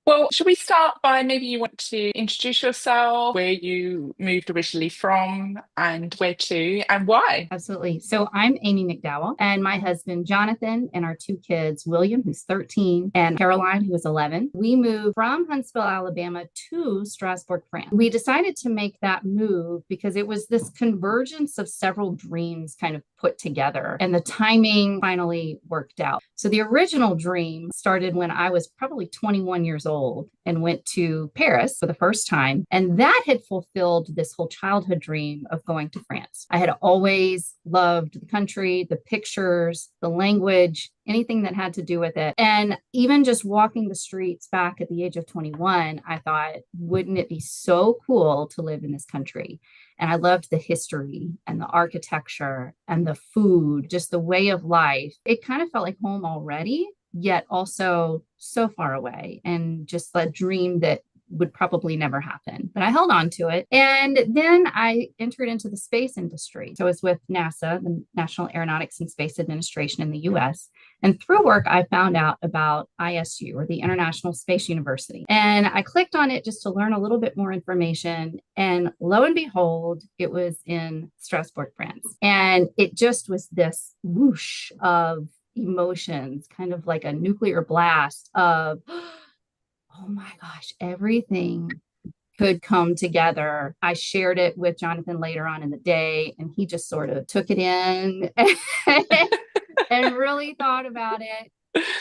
Well, should we start by maybe you want to introduce yourself, where you moved originally from, and where to, and why? Absolutely. So I'm Amy McDowell, and my husband Jonathan, and our two kids, William, who's 13, and Caroline, who is 11. We moved from Huntsville, Alabama to Strasbourg, France. We decided to make that move because it was this convergence of several dreams kind of put together, and the timing finally worked out. So the original dream started when I was probably 21 years old and went to Paris for the first time. And that had fulfilled this whole childhood dream of going to France. I had always loved the country, the pictures, the language, anything that had to do with it. And even just walking the streets back at the age of 21, I thought, wouldn't it be so cool to live in this country? And I loved the history and the architecture and the food, just the way of life. It kind of felt like home already, yet also so far away, and just a dream that would probably never happen. But I held on to it. And then I entered into the space industry. So I was with NASA, the National Aeronautics and Space Administration in the US. And through work, I found out about ISU, or the International Space University. And I clicked on it just to learn a little bit more information. And lo and behold, it was in Strasbourg, France. And it just was this whoosh of emotions, kind of like a nuclear blast of, oh my gosh, everything could come together. I shared it with Jonathan later on in the day, and he just sort of took it in and really thought about it.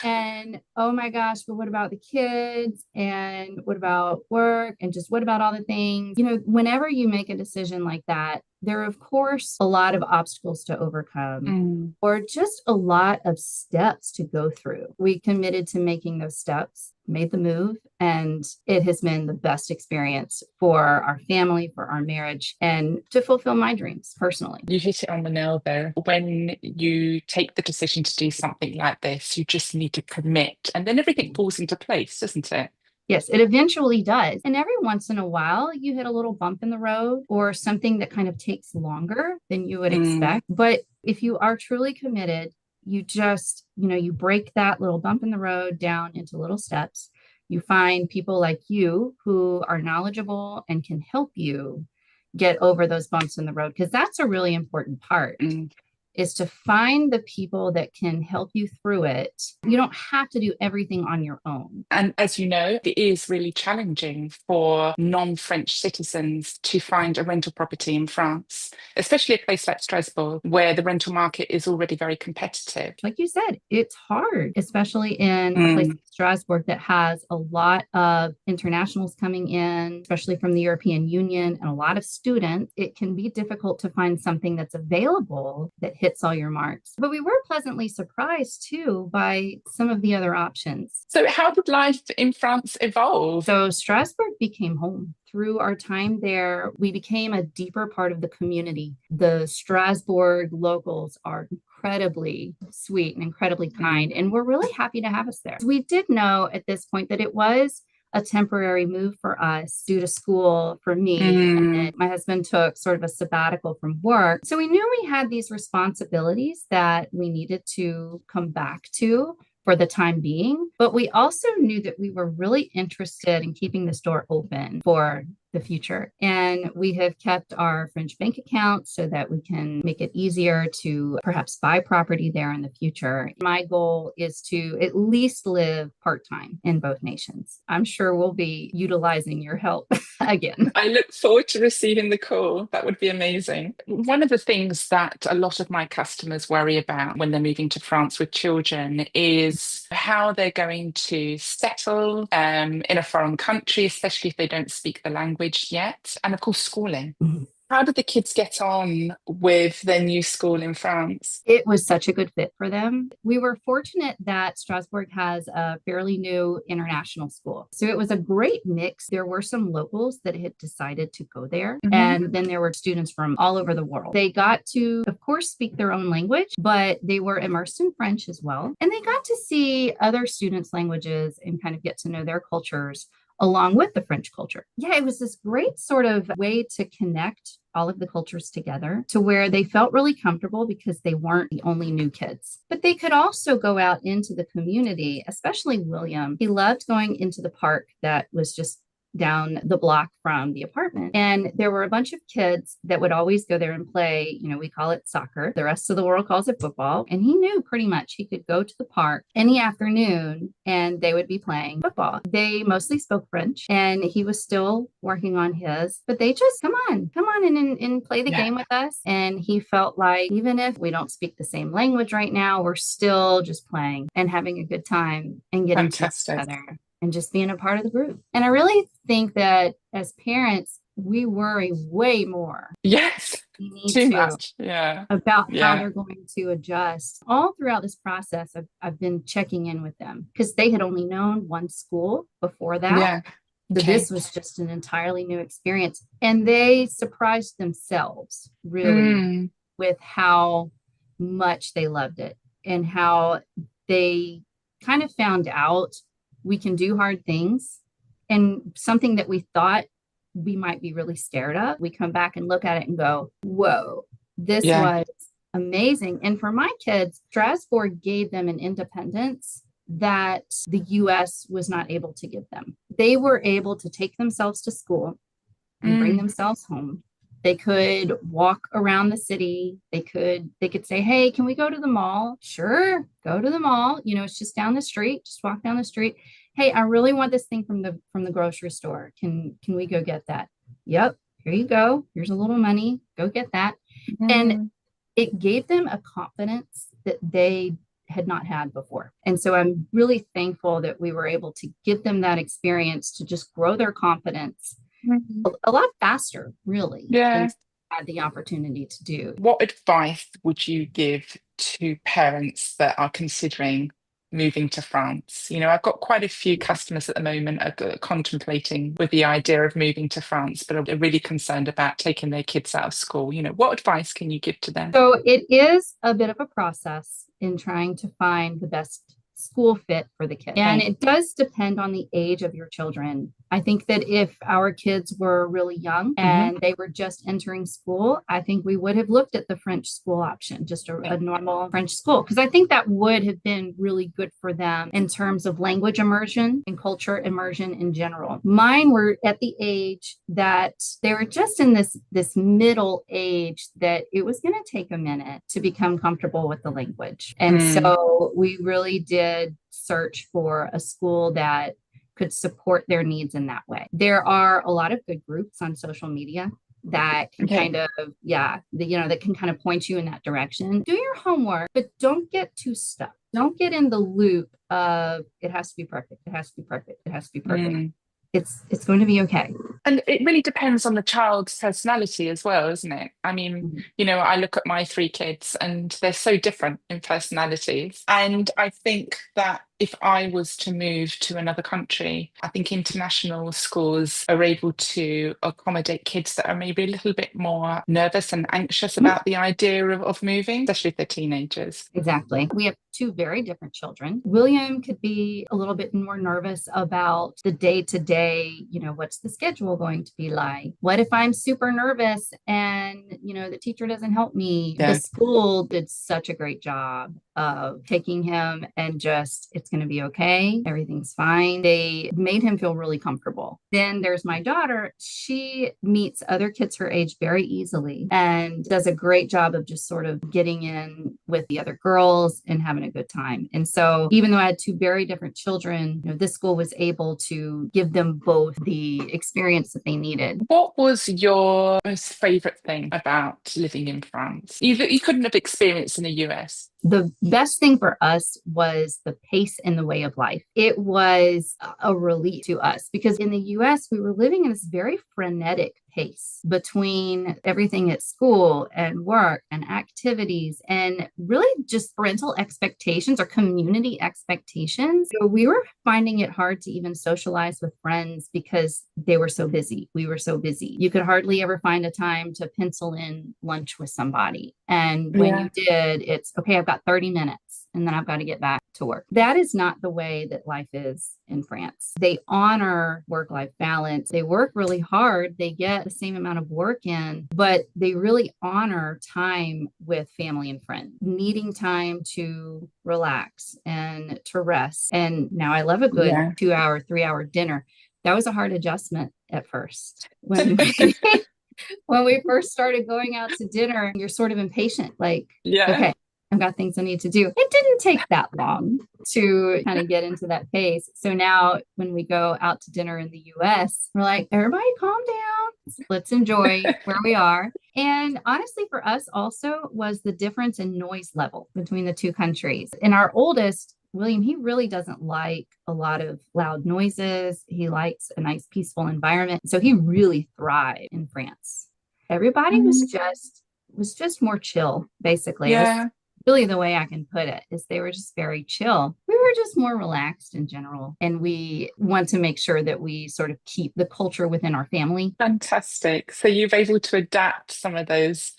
And oh my gosh, but what about the kids? And what about work? And just what about all the things? Whenever you make a decision like that, there are, of course, a lot of obstacles to overcome, Mm. or just a lot of steps to go through. We committed to making those steps, made the move, and it has been the best experience for our family, for our marriage, and to fulfill my dreams personally. You hit it on the nail there. When you take the decision to do something like this, you just need to commit, and then everything falls into place, doesn't it? Yes, it eventually does. And every once in a while, you hit a little bump in the road or something that kind of takes longer than you would Mm. expect. But if you are truly committed, you just, you break that little bump in the road down into little steps. You find people like you who are knowledgeable and can help you get over those bumps in the road, because that's a really important part, Mm. is to find the people that can help you through it. You don't have to do everything on your own. And as you know, it is really challenging for non-French citizens to find a rental property in France, especially a place like Strasbourg, where the rental market is already very competitive. Like you said, it's hard, especially in a place Mm. like Strasbourg that has a lot of internationals coming in, especially from the European Union, and a lot of students. It can be difficult to find something that's available that hits all your marks. But we were pleasantly surprised too by some of the other options. So, how did life in France evolve? So Strasbourg became home. Through our time there, we became a deeper part of the community. The Strasbourg locals are incredibly sweet and incredibly kind, Mm. and we're really happy to have us there. We did know at this point that it was a temporary move for us due to school for me. And then Mm. my husband took sort of a sabbatical from work. So we knew we had these responsibilities that we needed to come back to for the time being. But we also knew that we were really interested in keeping this door open for the future. And we have kept our French bank account so that we can make it easier to perhaps buy property there in the future. My goal is to at least live part time in both nations. I'm sure we'll be utilizing your help again. I look forward to receiving the call. That would be amazing. One of the things that a lot of my customers worry about when they're moving to France with children is how they're going to settle in a foreign country, especially if they don't speak the language yet. And of course, schooling. How did the kids get on with their new school in France? It was such a good fit for them. We were fortunate that Strasbourg has a fairly new international school. So it was a great mix. There were some locals that had decided to go there, Mhm. and then there were students from all over the world. They got to, of course, speak their own language, but they were immersed in French as well. And they got to see other students' languages and kind of get to know their cultures along with the French culture. Yeah, it was this great sort of way to connect all of the cultures together to where they felt really comfortable because they weren't the only new kids. But they could also go out into the community, especially William. He loved going into the park that was just down the block from the apartment. And there were a bunch of kids that would always go there and play. We call it soccer. The rest of the world calls it football. And he knew pretty much he could go to the park any afternoon and they would be playing football. They mostly spoke French and he was still working on his, but they just come on and play the game with us. And he felt like even if we don't speak the same language right now, we're still just playing and having a good time and getting together and just being a part of the group. And I really think that as parents, we worry way more. Yes. Too much. Yeah. About how they're going to adjust. All throughout this process, I've been checking in with them because they had only known one school before that. Yeah. So this was just an entirely new experience. And they surprised themselves really with how much they loved it and how they kind of found out we can do hard things, and something that we thought we might be really scared of, we come back and look at it and go, whoa, this was amazing. And for my kids, Strasbourg gave them an independence that the US was not able to give them. They were able to take themselves to school and bring themselves home. They could walk around the city. They could say, hey, can we go to the mall? Sure, go to the mall. It's just down the street. Just walk down the street. Hey, I really want this thing from the grocery store. Can we go get that? Yep, here you go. Here's a little money. Go get that. And it gave them a confidence that they had not had before. And so I'm really thankful that we were able to give them that experience to just grow their confidence a lot faster, really, than had the opportunity to do. What advice would you give to parents that are considering moving to France? I've got quite a few customers at the moment are contemplating with the idea of moving to France, but are really concerned about taking their kids out of school. What advice can you give to them? So it is a bit of a process in trying to find the best school fit for the kid. And it does depend on the age of your children. I think that if our kids were really young and they were just entering school, I think we would have looked at the French school option, just a normal French school, because I think that would have been really good for them in terms of language immersion and culture immersion in general. Mine were at the age that they were just in this middle age that it was going to take a minute to become comfortable with the language. And so we really did search for a school that could support their needs in that way. There are a lot of good groups on social media that can kind of, that can kind of point you in that direction. Do your homework, but don't get too stuck. Don't get in the loop of it has to be perfect. It has to be perfect. It has to be perfect. It's going to be okay. And it really depends on the child's personality as well, isn't it? I mean, I look at my 3 kids and they're so different in personalities. And I think that if I was to move to another country, I think international schools are able to accommodate kids that are maybe a little bit more nervous and anxious about the idea of moving, especially if they're teenagers. Exactly. We have 2 very different children. William could be a little bit more nervous about the day-to-day, what's the schedule going to be like? What if I'm super nervous and, the teacher doesn't help me? The school did such a great job of taking him and just, it's going to be okay. Everything's fine. They made him feel really comfortable. Then there's my daughter. She meets other kids her age very easily and does a great job of just sort of getting in with the other girls and having a good time. And so even though I had 2 very different children, this school was able to give them both the experience that they needed. What was your most favorite thing about living in France? You couldn't have experienced in the US. The best thing for us was the pace and the way of life. It was a relief to us because in the US, we were living in this very frenetic pace between everything at school and work and activities and really just parental expectations or community expectations. So we were finding it hard to even socialize with friends because they were so busy. We were so busy. You could hardly ever find a time to pencil in lunch with somebody. And when you did, it's okay, I've got 30 minutes. and then I've got to get back to work. That is not the way that life is in France. They honor work-life balance. They work really hard. They get the same amount of work in, but they really honor time with family and friends, needing time to relax and to rest. And now I love a good Yeah. 2 hour, 3 hour dinner. That was a hard adjustment at first. When we first started going out to dinner, you're sort of impatient, like, Yeah. okay, I've got things I need to do. It didn't take that long to kind of get into that pace. So now when we go out to dinner in the US, we're like, everybody calm down. Let's enjoy where we are. And honestly, for us also was the difference in noise level between the two countries. And our oldest, William, he really doesn't like a lot of loud noises. He likes a nice peaceful environment. So he really thrived in France. Everybody Mm, was just more chill, basically. That's yeah. really the way I can put it, is they were just very chill. We were just more relaxed in general. And we want to make sure that we sort of keep the culture within our family. Fantastic. So you've able to adapt some of those,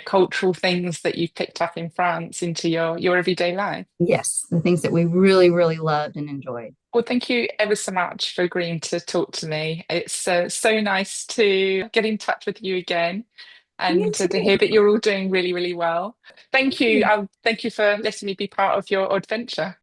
cultural things that you've picked up in France into your everyday life. Yes, the things that we really, really loved and enjoyed. Well, thank you ever so much for agreeing to talk to me. It's so nice to get in touch with you again You and to too. hear that you're all doing really, really well. Thank you. Thank you for letting me be part of your adventure.